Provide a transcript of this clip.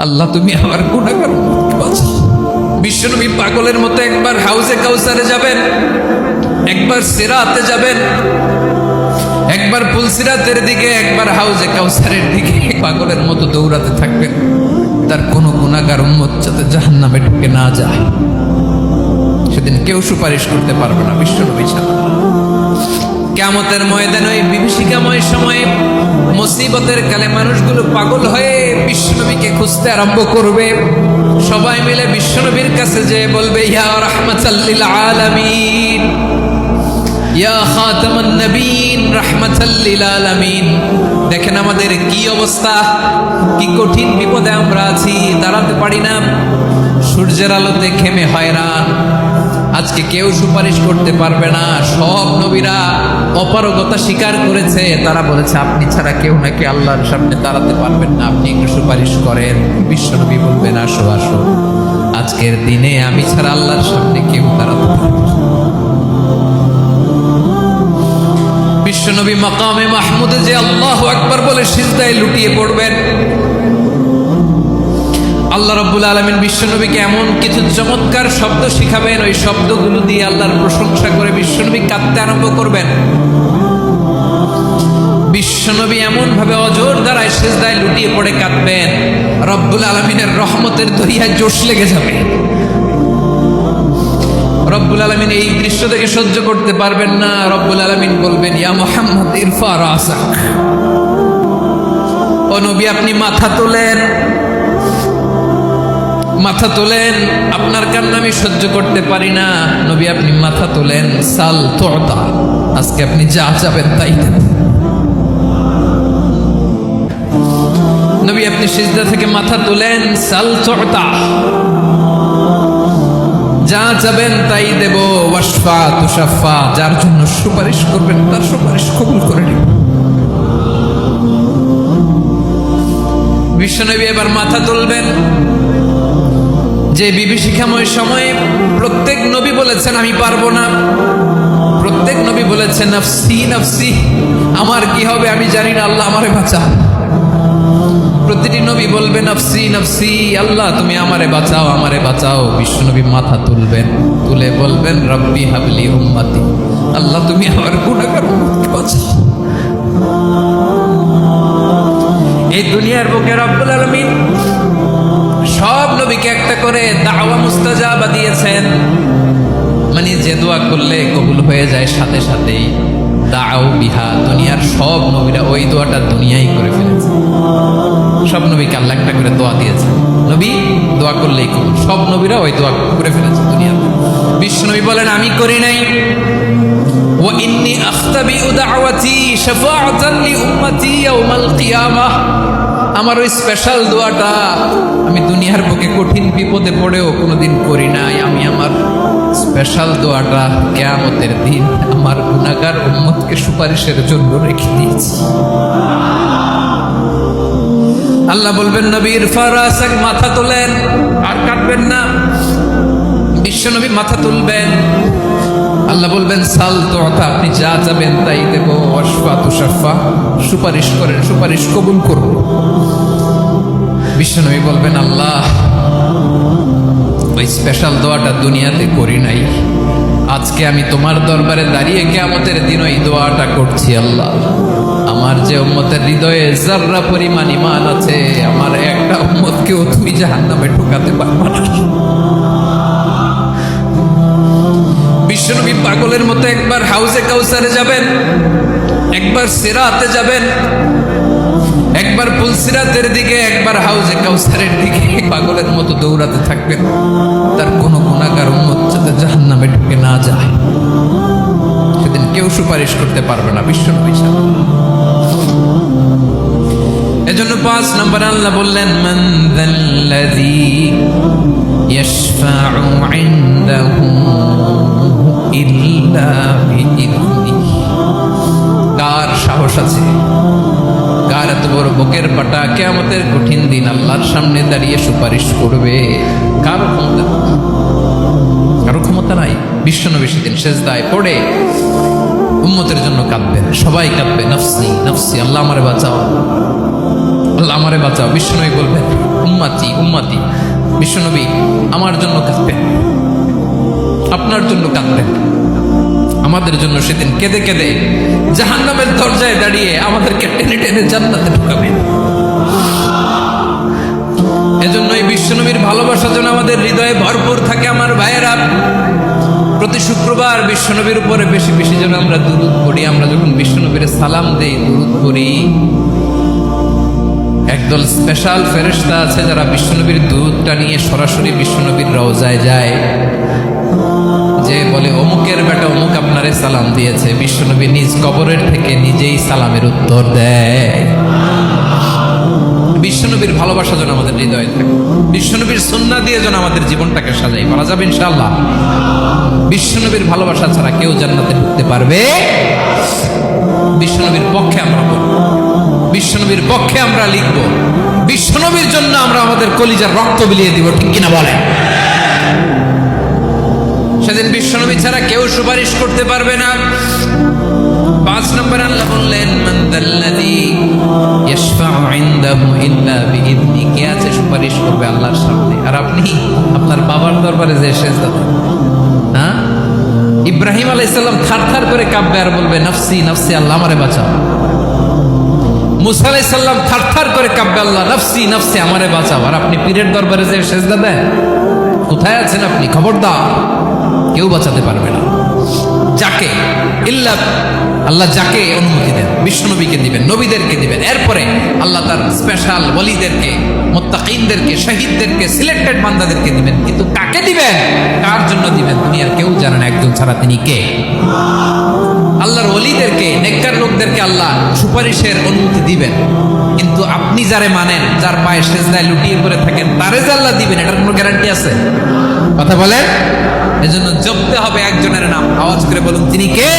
আল্লাহ তুমি আমার গুনাহগার উম্মতকে বাঁচাও। বিশ্বনবী পাগলের মতো একবার হাউজে কাউসারে যাবেন, একবার সিরাতে যাবেন, একবার পুলসিরাতের দিকে, একবার হাউজে কাউসারের দিকে পাগলের মতো দৌড়াতে থাকবেন। তার কোনো গুনাহগার উম্মত যাতে জাহান্নামে ঢুকে না যায়, সেদিন কেউ সুপারিশ করতে পারবে না বিশ্বনবী ছাড়া। কিয়ামতের ময়দানে ওই বিভীষিকাময় সময়ে মুসিবতের কালে মানুষগুলো পাগল হয়ে বিশ্বনবীকে খুঁজতে আরম্ভ করবে। সবাই মিলে বিশ্বনবীর কাছে যেয়ে বলবে, ইয়া রাহমাতাল লিল আলামিন, ইয়া খাতামান নবীন, রাহমাতাল লিল আলামিন। দেখেন আমাদের কি অবস্থা, কি কঠিন বিপদে আমরা আছি, দাঁড়াতে পারি না, সূর্যের আলোতে ঘেমে হয়রান। আজকে কেউ সুপারিশ করতে পারবে না। সব নবীরা অপারগতা স্বীকার করেছে, তারা বলেছে আপনি ছাড়া কেউ নাকি আল্লাহর সামনে দাঁড়াতে পারবেন না, আপনি একটু সুপারিশ করেন। বিশ্বনবী বলবেন, আসো আসো, আজকের দিনে আমি ছাড়া আল্লাহর সামনে কেউ দাঁড়াতে পারবে না। বিশ্বনবী মাকামে মাহমুদে যে আল্লাহু আকবার বলে সিজদায় লুটিয়ে পড়বেন, আল্লাহ রাব্বুল আলামিন বিশ্বনবীকে এমন কিছু চমৎকার শব্দ শিখাবেন, ওই শব্দগুলো দিয়ে আল্লাহর প্রশংসা করে বিশ্বনবী কাঁদতে আরম্ভ করবেন। বিশ্বনবী এমন ভাবে অজর দ্বারায় সিজদায় লুটিয়ে পড়ে কাঁদবেন, রব্বুল আলামিনের রহমতের দরিয়ায় জোশ লেগে যাবে। রব্বুল আলামিন এই দৃশ্য থেকে সহ্য করতে পারবেন না। রব্বুল আলামিন বলবেন, ইয়া মুহাম্মদ ইরফা রাসাক, ও নবী আপনি মাথা তোলেন, মাথা তোলেন, আপনার কান্না আমি সহ্য করতে পারি না। নবী আপনি মাথা তোলেন, সাল তুতা, আজকে আপনি যা চাবেন তাই দেন। নবী আপনি সিজদা থেকে মাথা তোলেন, সাল তুতা, যা চাবেন তাই দেব। ওয়াশফা তুশাফা, যার জন্য সুপারিশ করবেন তার সুপারিশ কবুল করে নিব। বিশ্বনবী এবার মাথা তুলবেন। যে বিভীষিকাময় সময়ে প্রত্যেক নবী বলেছেন আমি পারবো না, প্রত্যেক নবী বলেছেন নফসি নফসি, আমার কি হবে আমি জানি না, আল্লাহ আমারে বাঁচাও। প্রতিটি নবী বলবে নফসি নফসি, আল্লাহ তুমি আমারে বাঁচাও, আমারে বাঁচাও। বিশ্বনবী মাথা তুলবেন, তুলে বলবেন রব্বি হাবলি উম্মতি, আল্লাহ তুমি আমার গুনাহগার উম্মতকে বাঁচাও। এই দুনিয়ার বুকে রব্বুল আলামিন সব নবীকে একটা করে দাওয়া মুস্তাজাবা দিয়েছেন, মানে যে দোয়া করলে কবুল হয়ে যায় সাথে সাথেই। দাও বিহা, দুনিয়ার সব নবীরা ওই দোয়াটা দুনিয়ায় করে ফেলেছে। সব নবীকে আল্লাহ একটা করে দোয়া দিয়েছে, নবী দোয়া করলেই কবুল। সব নবীরা ওই দোয়া করে ফেলেছে দুনিয়াতে। বিশ্বনবী বলেন আমি করি নাই। ওয়া ইন্নী আখতাবিউ দাওয়াতি শাফাআতান লি উম্মতি ইয়াউমাল কিয়ামাহ, আমার ওই স্পেশাল দোয়াটা আমি দুনিয়ার বুকে কঠিন বিপদে পড়েও কোনোদিন করি নাই। আমি আমার স্পেশাল দোয়াটা কিয়ামতের দিন আমার গুনাহগার উম্মতকে সুপারিশের জন্য রেখে দিয়েছি। আল্লাহ বলবেন নবী ইরফা রাসাক, মাথা তোলেন, আর কাটবেন না। বিশ্বনবী মাথা তুলবেন, আল্লাহ বলবেন সাল তুতা, আপনি যা চাবেন তাই দেব। ওয়াশফা তুশাফা, সুপারিশ করেন, সুপারিশ কবুল করব। বিশ্বনবী বলবেন আল্লাহ ওই স্পেশাল দোয়াটা দুনিয়াতে করি নাই, আজকে আমি তোমার দরবারে দাঁড়িয়ে কিয়ামতের দিন ওই দোয়াটা করছি। আল্লাহ আমার যে উম্মতের হৃদয়ে যাররা পরিমাণ ঈমান আছে, আমার একটা উম্মতকেও তুমি জাহান্নামে ঢোকাতে পারবে না। বিশ্বনবী পাগলের মতো একবার হাউজে কাউসারে যাবেন, একবার সিরাতে যাবেন, একবার পুলসিরাতের দিকে, একবার হাউজে কাউসারের দিকে পাগলের মতো দৌড়াতে থাকবেন। তার কোনো গুনাহগার উম্মত যাতে জাহান্নামে ঢুকে না যায়, সেদিন কেউ সুপারিশ করতে পারবে না বিশ্বনবী ছাড়া। এজন্য 5 নম্বর আল্লাহ বললেন মান যাল্লাযী ইয়াশফাউ ইনদাহু ইল্লা বিইذনিহি, কার সাহস আছে, কার এত বড় বুকের পাটা কিয়ামতের কঠিন দিন আল্লাহর সামনে দাঁড়িয়ে সুপারিশ করবে? কারো ক্ষমতা, কারো ক্ষমতা নাই। বিশ্বনবী সেদিন সেজদায় পড়ে উম্মতের জন্য কাঁদবেন, সবাই কাঁদবে নফসি নফসি, আল্লাহ আমারে বাঁচাও, আল্লাহ আমারে বাঁচাও। বিশ্বনবী বলবেন উম্মতি উম্মতি। বিশ্বনবী আমার জন্য কাঁদতেন, আপনার জন্য কাঁদতেন, আমাদের জন্য সেদিন কেঁদে কেঁদে জাহান্নামের দরজায় দাঁড়িয়ে আমাদেরকে টেনে টেনে জান্নাতে ঢুকাবেন। এজন্য এই বিশ্বনবীর ভালোবাসা যেন আমাদের হৃদয়ে ভরপুর থাকে। আমার ভাইয়েরা, প্রতি শুক্রবার বিশ্বনবীর উপরে বেশি বেশি যেন আমরা দুরূদ পড়ি। আমরা যখন বিশ্বনবীর সালাম দেই, দুরূদ পড়ি, একদল স্পেশাল ফেরেশতা আছে যারা বিশ্বনবীর দুরূদটা নিয়ে সরাসরি বিশ্বনবীর রওজায় যায়, যে বলে অমুকের বেটা অমুক আপনারে সালাম দিয়েছে। বিশ্বনবী নিজ কবরের থেকে নিজেই সালামের উত্তর দেয়। বিশ্বনবীর ভালোবাসা যেন আমাদের হৃদয়ে থাকে, বিশ্বনবীর সুন্নাহ দিয়ে যেন আমাদের জীবনটাকে সাজাই। বলা যাবে ইনশাআল্লাহ? বিশ্বনবীর ভালোবাসা ছাড়া কেউ জান্নাতে ঢুকতে পারবে? বিশ্বনবীর পক্ষে আমরা বলব, বিশ্বনবীর পক্ষে আমরা লিখব, বিশ্বনবীর জন্য আমরা আমাদের কলিজার রক্ত বিলিয়ে দিব। ঠিক কিনা বলেন? সেদিন বিশ্বনবী ছাড়া কেউ সুপারিশ করতে পারবে না। 5 নম্বর আল্লাহ বললেন, মান দাল্লাযী ইয়াশফাউ ইনদাহু ইল্লা বিইذনি। কে আছে সুপারিশ করবে আল্লাহর সামনে? আর আপনি আপনার বাবার দরবারে যে সেজদা দেন, হ্যাঁ? ইব্রাহিম আলাইহিস সালাম থারথার করে কাঁপবে আর বলবে, নাফসি নাফসি, আল্লাহ আমারে বাঁচাও। মুসা আলাইহিস সালাম থারথার করে কাঁপবে, আল্লাহ নাফসি নাফসি, আমারে বাঁচাও। আর আপনি পীরের দরবারে যে সেজদা দেন, কোথায় আছেন আপনি? খবরদার, কেউ বাঁচাতে পারবে না। যাকে ইল্লা আল্লাহ যাকে অনুমতি দেন, বিশ্বনবীকে দিবেন, নবীদেরকে দিবেন। এরপরে আল্লাহ তার স্পেশাল ওয়ালিদেরকে, মুত্তাকিনদেরকে, শহীদদেরকে, সিলেক্টেড বান্দাদেরকে দিবেন। কিন্তু কাকে দিবেন, কার জন্য দিবেন, দুনিয়ার কেউ জানে না একজন ছাড়া। তিনি কে? আল্লাহর ওয়ালিদেরকে, নেককার লোকদেরকে আল্লাহ সুপারিশের অনুমতি দিবেন। কিন্তু আপনি যারে মানেন, যার পায়ে সেজদায় লুটিয়ে পড়ে থাকেন, তারে যে আল্লাহ দিবেন, এটার কোনো গ্যারান্টি আছে? কথা বলেন। এজন্য জপতে হবে একজনের নাম। আওয়াজ করে বলুন, তিনি কে?